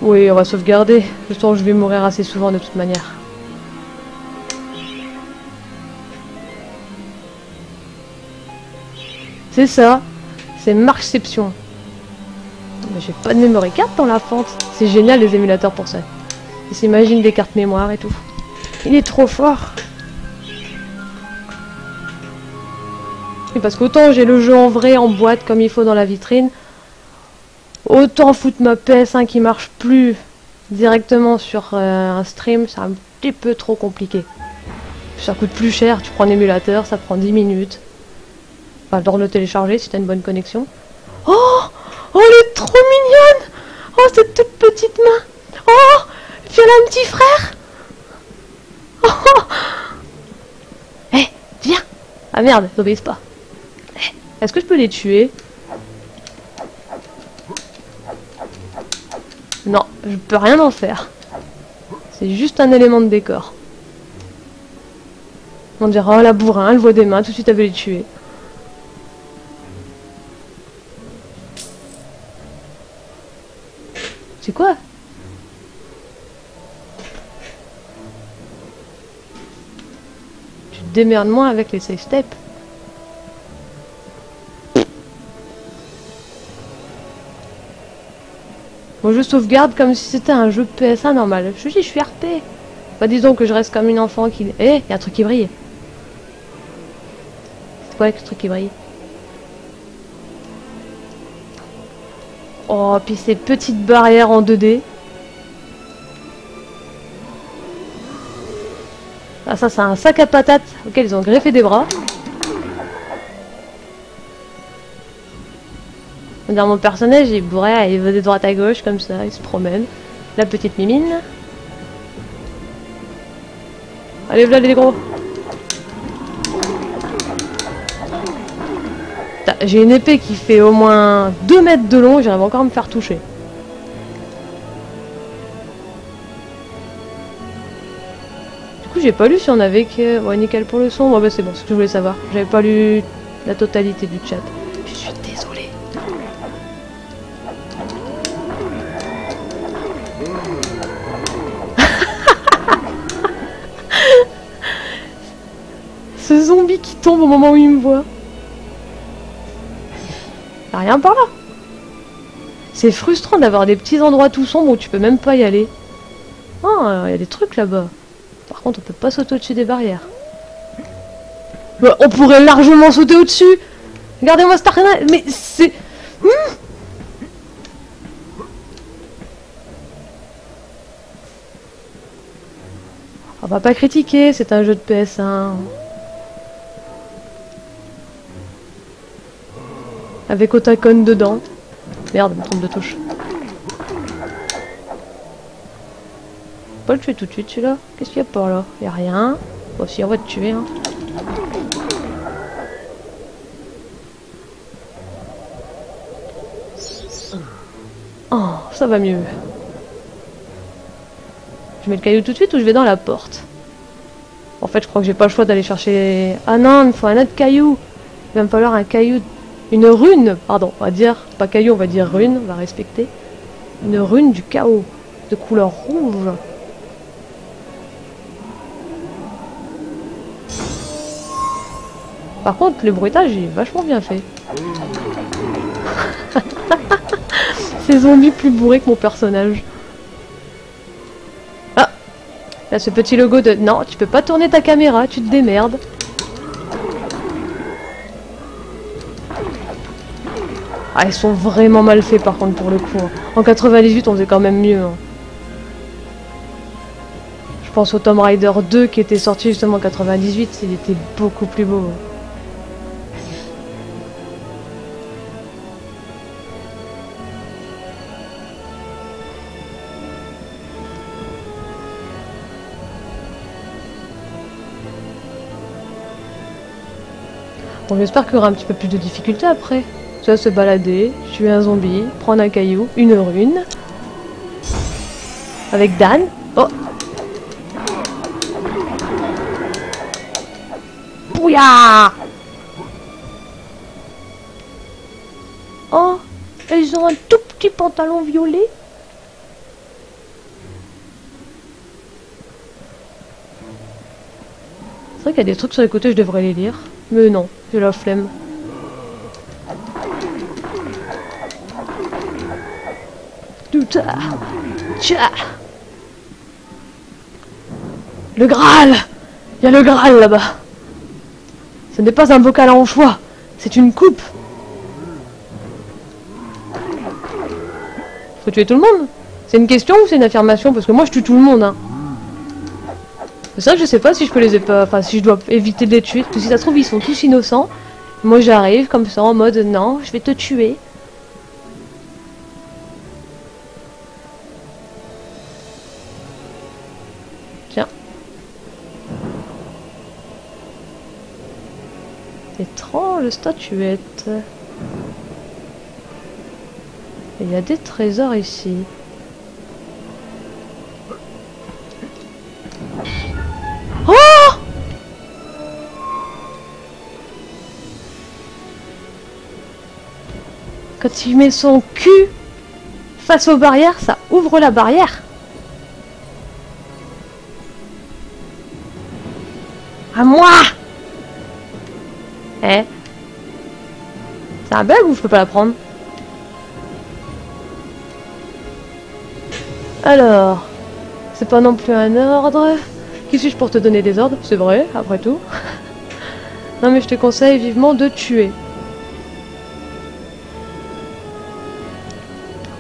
Oui, on va sauvegarder. Je sens que je vais mourir assez souvent de toute manière. C'est ça. C'est Markception. Mais j'ai pas de memory card dans la fente. C'est génial les émulateurs pour ça. Ils s'imaginent des cartes mémoire et tout. Il est trop fort. Oui, parce qu'autant j'ai le jeu en vrai, en boîte, comme il faut dans la vitrine, autant foutre ma PS1 qui marche plus directement sur un stream, c'est un petit peu trop compliqué. Ça coûte plus cher, tu prends un émulateur, ça prend 10 minutes. Enfin, le temps de le télécharger si t'as une bonne connexion. Oh! Oh, elle est trop mignonne! Oh, cette toute petite main! Oh! Puis elle a un petit frère! Oh! Eh, viens! Ah merde, ils obéissent pas. Est-ce que je peux les tuer? Non, je peux rien en faire. C'est juste un élément de décor. On dirait, oh la bourrin, elle voit des mains, tout de suite elle veut les tuer. C'est quoi? Tu te démerdes moins avec les save steps. Bon, je sauvegarde comme si c'était un jeu PS1 normal. Je dis, je suis RP. Bah disons que je reste comme une enfant qui... Eh, y a un truc qui brille. C'est quoi ce truc qui brille? Oh, puis ces petites barrières en 2D. Ah, ça, c'est un sac à patates auquel ils ont greffé des bras. Dans mon personnage, il est bourré, il va de droite à gauche, comme ça, il se promène. La petite mimine. Allez, voilà les gros. J'ai une épée qui fait au moins 2 mètres de long, j'arrive encore à me faire toucher. Du coup, j'ai pas lu si on avait que... Ouais, nickel pour le son. Bon, bah c'est bon, c'est ce que je voulais savoir. J'avais pas lu la totalité du chat. Je suis désolée. Ce zombie qui tombe au moment où il me voit. Y'a rien par là. C'est frustrant d'avoir des petits endroits tout sombres où tu peux même pas y aller. Oh, il y a des trucs là-bas. Par contre, on peut pas sauter au-dessus des barrières. Bah, on pourrait largement sauter au-dessus. Regardez-moi cette arena. Mais c'est... On va pas critiquer, c'est un jeu de PS1. Avec Otacon dedans. Merde, je me trompe de touche. Pas le tuer tout de suite celui-là. Qu'est-ce qu'il y a par là? Y'a rien. Bon, si, on va te tuer. Hein. Oh, ça va mieux. Je mets le caillou tout de suite ou je vais dans la porte? En fait, je crois que j'ai pas le choix d'aller chercher... Ah non, il me faut un autre caillou. Il va me falloir un caillou... Une rune, pardon, on va dire... Pas caillou, on va dire rune, on va respecter. Une rune du chaos. De couleur rouge. Par contre, le bruitage est vachement bien fait. Ces zombies plus bourrés que mon personnage. Ah! Là, ce petit logo de... Non, tu peux pas tourner ta caméra, tu te démerdes. Ah, ils sont vraiment mal faits par contre pour le coup. En 98, on faisait quand même mieux. Hein. Je pense au Tomb Raider 2 qui était sorti justement en 98, il était beaucoup plus beau. Bon, j'espère qu'il y aura un petit peu plus de difficulté après. Tu vas se balader, tuer un zombie, prendre un caillou, une rune. Avec Dan. Oh! Bouya! Oh! Elles ont un tout petit pantalon violet. vrai qu'il y a des trucs sur les côtés, je devrais les lire. Mais non, j'ai la flemme. Tcha. Le Graal! Il y a le Graal là-bas. Ce n'est pas un bocal à anchois, c'est une coupe. Faut tuer tout le monde? C'est une question ou c'est une affirmation? Parce que moi je tue tout le monde, hein. C'est ça que je sais pas si je peux les enfin si je dois éviter de les tuer. Parce que si ça se trouve ils sont tous innocents. Moi j'arrive comme ça en mode non, je vais te tuer. Tiens. Étrange statuette. Il y a des trésors ici. Oh! Quand il met son cul face aux barrières, ça ouvre la barrière. À moi! Eh? C'est un bug ou je peux pas la prendre? Alors, c'est pas non plus un ordre. Qui suis-je pour te donner des ordres? C'est vrai, après tout. Non mais je te conseille vivement de tuer.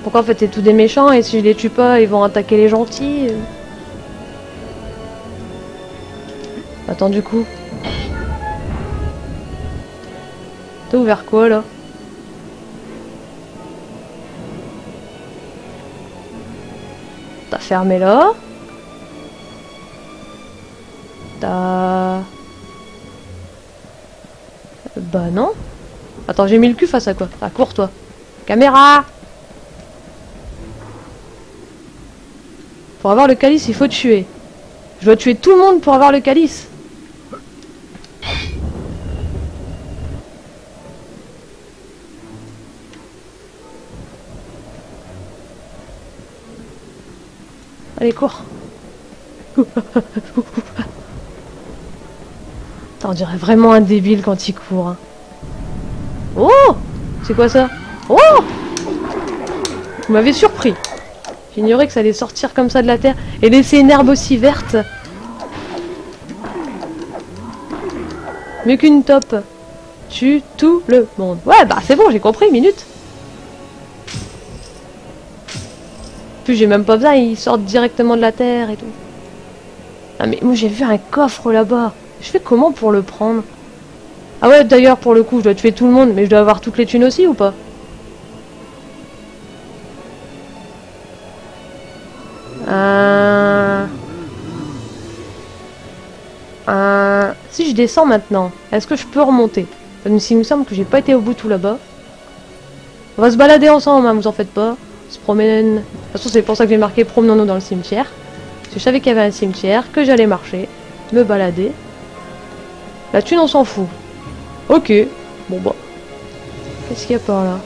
Pourquoi en fait c'est tous des méchants et si je les tue pas, ils vont attaquer les gentils? Attends du coup. T'as ouvert quoi là? T'as fermé là. T'as... Bah non. Attends, j'ai mis le cul face à quoi? Ah, cours toi. Caméra! Pour avoir le calice, il faut tuer. Je dois tuer tout le monde pour avoir le calice. Allez, cours. On dirait vraiment un débile quand il court. Hein. Oh! C'est quoi ça? Oh! Vous m'avez surpris. J'ignorais que ça allait sortir comme ça de la terre et laisser une herbe aussi verte. Mieux qu'une top. Tue tout le monde. Ouais, bah c'est bon, j'ai compris, minute. Puis j'ai même pas besoin, ils sortent directement de la terre et tout. Ah mais moi j'ai vu un coffre là-bas. Je fais comment pour le prendre? Ah ouais, d'ailleurs, pour le coup, je dois tuer tout le monde, mais je dois avoir toutes les thunes aussi ou pas? Si je descends maintenant, est-ce que je peux remonter? Il me semble que j'ai pas été au bout tout là-bas. On va se balader ensemble, hein, vous en faites pas. On se promène. De toute façon, c'est pour ça que j'ai marqué promenons-nous dans le cimetière. Parce que je savais qu'il y avait un cimetière, que j'allais marcher, me balader. La thune, on s'en fout. Ok. Bon bah. Qu'est-ce qu'il y a par là?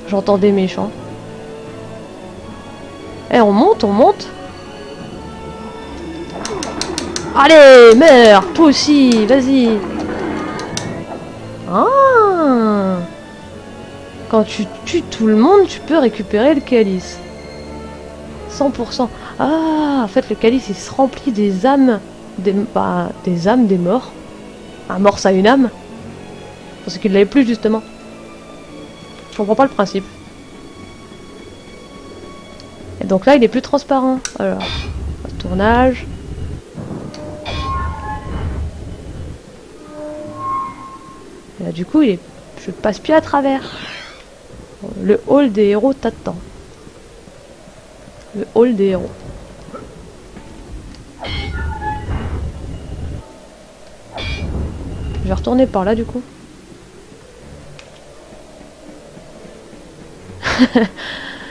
J'entends des méchants. Eh, on monte, on monte. Allez, meurs, toi aussi, vas-y. Ah. Quand tu tues tout le monde, tu peux récupérer le calice. 100%. Ah, en fait, le calice, il se remplit des âmes. Des âmes des morts. Un mort, ça a une âme. Je pensais qu'il l'avait plus, justement. Je comprends pas le principe. Et donc là, il est plus transparent. Alors, tournage. Et là, du coup, je passe plus à travers. Le hall des héros t'attend. Le hall des héros. Je vais retourner par là, du coup.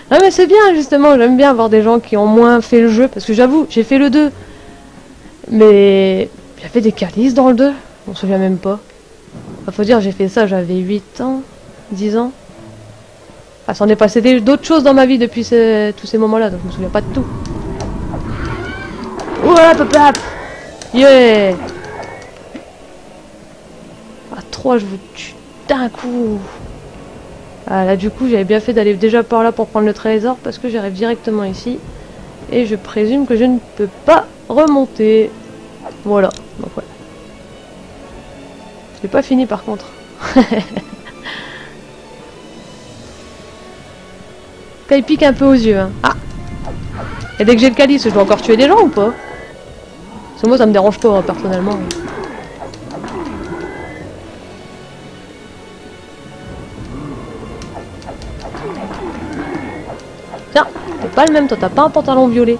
Non mais c'est bien justement, j'aime bien avoir des gens qui ont moins fait le jeu, parce que j'avoue, j'ai fait le 2. Mais il y avait des calices dans le 2, on se souvient même pas. Enfin, faut dire, j'ai fait ça, j'avais 8 ans, 10 ans. Enfin, s'en est passé d'autres choses dans ma vie depuis tous ces moments-là, donc je me souviens pas de tout. Ouais, hop, hop. Yeah. À 3, je vous tue d'un coup. Ah, là, du coup, j'avais bien fait d'aller déjà par là pour prendre le trésor parce que j'arrive directement ici. Et je présume que je ne peux pas remonter. Voilà. Donc, ouais. J'ai pas fini par contre. Il pique un peu aux yeux. Hein. Ah. Et dès que j'ai le calice, je dois encore tuer des gens ou pas? Parce que moi, ça me dérange pas, personnellement. Tiens, t'es pas le même, toi, t'as pas un pantalon violet.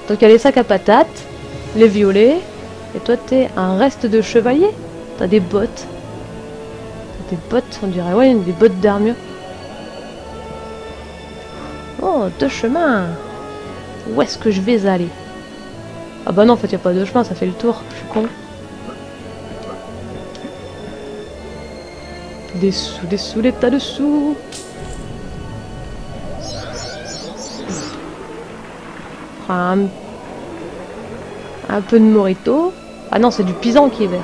Donc il y a les sacs à patates, les violets, et toi, t'es un reste de chevalier. T'as des bottes. T'as des bottes, on dirait, ouais, des bottes d'armure. Oh, 2 chemins. Où est-ce que je vais aller? Ah bah non, en fait, il n'y a pas de chemin, ça fait le tour. Je suis con. Des sous, des tas de sous. Un peu de morito. Ah non, c'est du pisan qui est vert.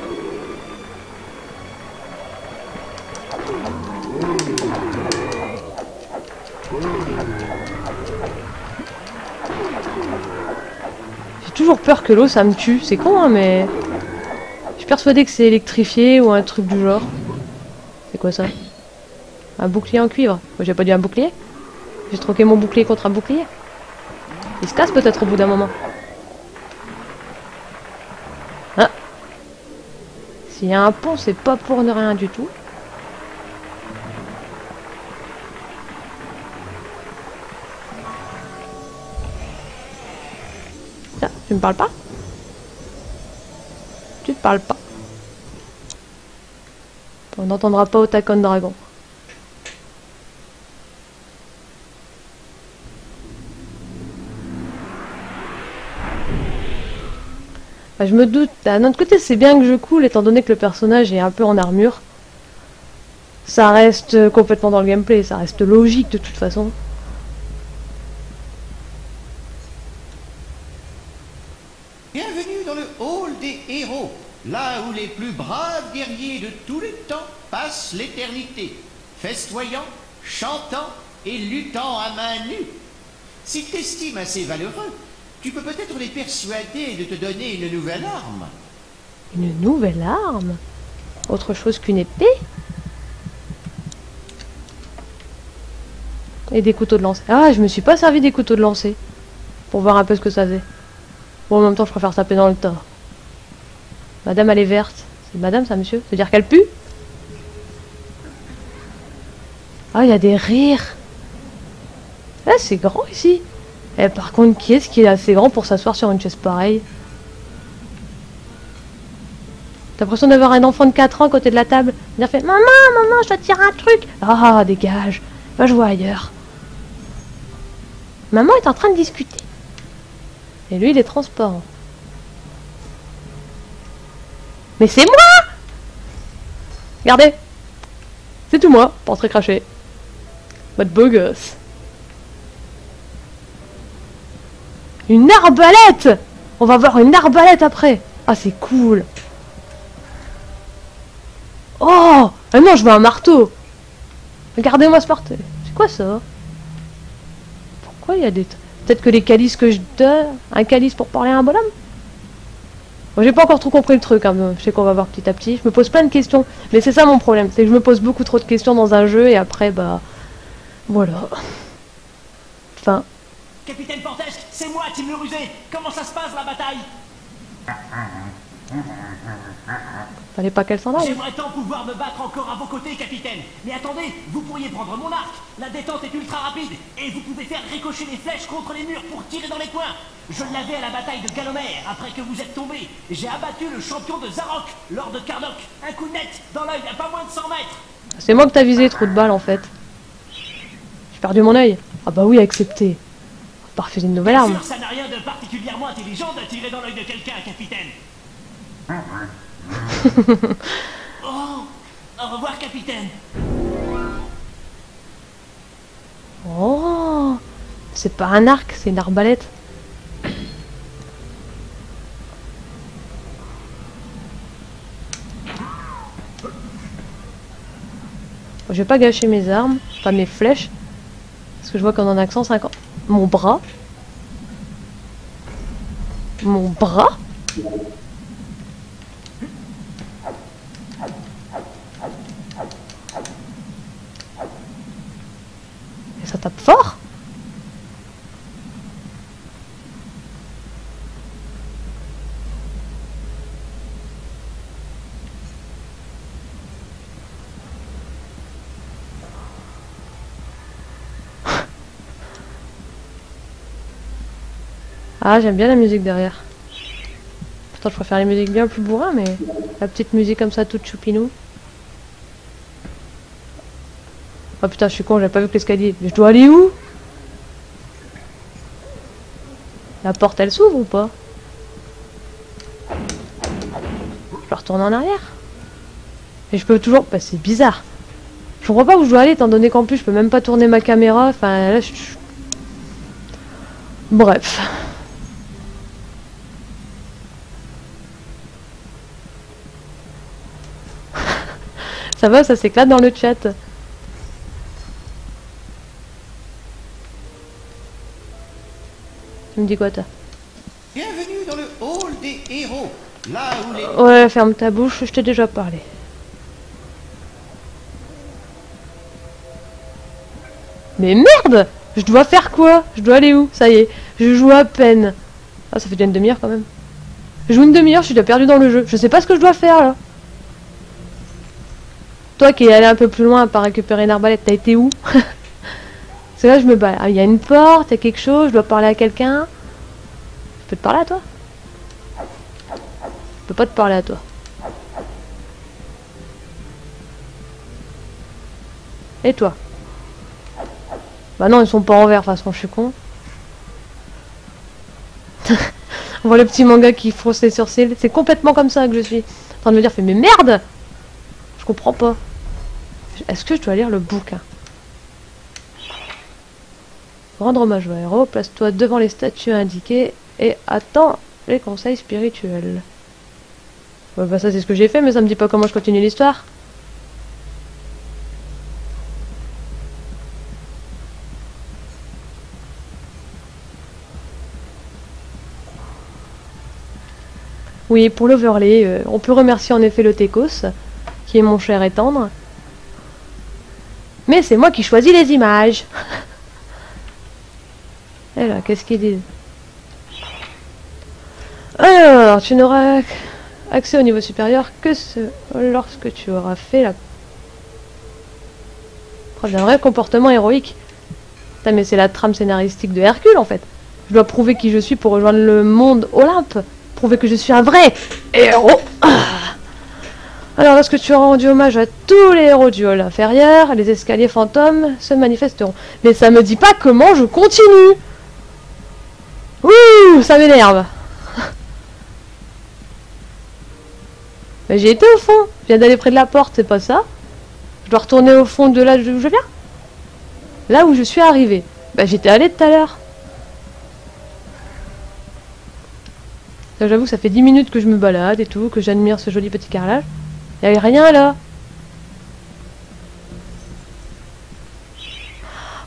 J'ai toujours peur que l'eau, ça me tue. C'est con, hein, mais... Je suis persuadée que c'est électrifié ou un truc du genre. C'est quoi ça? Un bouclier en cuivre. Moi, j'ai pas dit un bouclier. J'ai troqué mon bouclier contre un bouclier. Il se casse peut-être au bout d'un moment. Ah. S'il y a un pont, c'est pas pour ne rien du tout. Tiens, tu me parles pas? Tu te parles pas. On n'entendra pas Otakon Dragon. Bah, je me doute. D'un autre côté, c'est bien que je coule, étant donné que le personnage est un peu en armure. Ça reste complètement dans le gameplay, ça reste logique de toute façon. Bienvenue dans le hall des héros, là où les plus braves guerriers de tous les temps passent l'éternité, festoyant, chantant et luttant à main nue. Si tu t'estimes assez valeureux, tu peux peut-être les persuader de te donner une nouvelle arme. Une nouvelle arme? Autre chose qu'une épée? Et des couteaux de lancer. Ah, je me suis pas servi des couteaux de lancer. Pour voir un peu ce que ça faisait. Bon, en même temps, je préfère taper dans le tas. Madame, elle est verte. C'est madame, ça, monsieur? Ça veut dire qu'elle pue? Ah, il y a des rires. Ah, c'est grand ici. Et par contre, qui est-ce qui est assez grand pour s'asseoir sur une chaise pareille? T'as l'impression d'avoir un enfant de 4 ans à côté de la table. Il a fait: maman, maman, je dois te dire un truc. Ah, dégage. Va jouer ailleurs. Maman est en train de discuter. Et lui, il est transparent. Mais c'est moi! Regardez. C'est tout moi, portrait craché. Votre beau gosse. Une arbalète! On va voir une arbalète après. Ah, c'est cool. Oh! Ah non, je veux un marteau. Regardez-moi ce marteau. C'est quoi ça? Pourquoi il y a des... Peut-être que les calices que je donne... Un calice pour parler à un bonhomme? Bon, j'ai pas encore trop compris le truc, hein. Je sais qu'on va voir petit à petit. Je me pose plein de questions. Mais c'est ça mon problème. C'est que je me pose beaucoup trop de questions dans un jeu et après, bah... Voilà. Enfin... Capitaine Portesque, c'est moi, Tim le rusé. Comment ça se passe la bataille? Fallait pas qu'elle s'en aille. J'aimerais tant pouvoir me battre encore à vos côtés, capitaine. Mais attendez, vous pourriez prendre mon arc. La détente est ultra rapide et vous pouvez faire ricocher les flèches contre les murs pour tirer dans les coins. Je l'avais à la bataille de Galomère après que vous êtes tombé. J'ai abattu le champion de Zarok, Lord de Karnok. Un coup net dans l'œil à pas moins de 100 mètres. C'est moi que t'as visé, trou de balle en fait. J'ai perdu mon œil. Ah bah oui, accepté. On va refuser une nouvelle Bien arme. sûr, ça n'a rien de particulièrement intelligent de tirer dans l'œil de quelqu'un, capitaine. Oh, au revoir, capitaine. Oh, c'est pas un arc, c'est une arbalète. Je vais pas gâcher mes armes, pas mes flèches. Parce que je vois qu'on en a que 150. Mon bras. Mon bras. Et ça tape fort. Ah, j'aime bien la musique derrière. Pourtant, je préfère les musiques bien plus bourrin, mais la petite musique comme ça, toute choupinou. Oh putain, je suis con, j'avais pas vu que l'escalier. Mais je dois aller où? La porte, elle s'ouvre ou pas? Je dois retourner en arrière. Et je peux toujours... Bah, c'est bizarre. Je comprends pas où je dois aller, étant donné qu'en plus, je peux même pas tourner ma caméra. Enfin, là, Bref. Ça va, ça s'éclate dans le chat. Tu me dis quoi, toi? Bienvenue dans le hall des héros, là où les... Ouais, ferme ta bouche, je t'ai déjà parlé. Mais merde! Je dois faire quoi? Je dois aller où? Ça y est, je joue à peine. Ah, ça fait déjà une demi-heure quand même. Je joue une demi-heure, je suis déjà perdu dans le jeu. Je sais pas ce que je dois faire, là. Toi qui es allé un peu plus loin à pas récupérer une arbalète, t'as été où? C'est là je me bats. Il y a une porte, il y a quelque chose, je dois parler à quelqu'un. Je peux te parler à toi? Je peux pas te parler à toi. Et toi? Bah non, ils sont pas en vert, de toute façon, je suis con. On voit le petit manga qui fronce les sourcils. C'est complètement comme ça que je suis. En train de me dire, mais merde! Je comprends pas. Est-ce que je dois lire le bouquin? Rendre hommage au héros, place-toi devant les statues indiquées et attends les conseils spirituels. Ouais, bah ça c'est ce que j'ai fait, mais ça me dit pas comment je continue l'histoire. Oui, pour l'overlay, on peut remercier en effet le Tekos, qui est mon cher et tendre. Mais c'est moi qui choisis les images. Et là, qu'est-ce qu'ils disent? Alors, tu n'auras accès au niveau supérieur que lorsque tu auras fait la preuve d'un vrai comportement héroïque. Putain, mais c'est la trame scénaristique de Hercule en fait. Je dois prouver qui je suis pour rejoindre le monde Olympe. Prouver que je suis un vrai héros. Alors, lorsque tu auras rendu hommage à tous les héros du hall inférieur, les escaliers fantômes se manifesteront. Mais ça me dit pas comment je continue. Ouh, ça m'énerve. Mais j'ai été au fond. Je viens d'aller près de la porte, c'est pas ça. Je dois retourner au fond de là d'où je viens. Là où je suis arrivé. Bah j'étais allé tout à l'heure. J'avoue que ça fait 10 minutes que je me balade et tout, que j'admire ce joli petit carrelage. Il n'y avait rien là.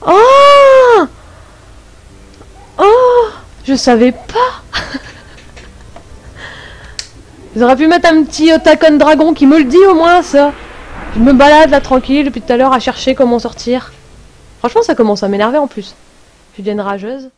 Oh! Oh! Je savais pas. Ils auraient pu mettre un petit Otakon Dragon qui me le dit au moins ça. Je me balade là tranquille depuis tout à l'heure à chercher comment sortir. Franchement ça commence à m'énerver en plus. Je deviens une rageuse.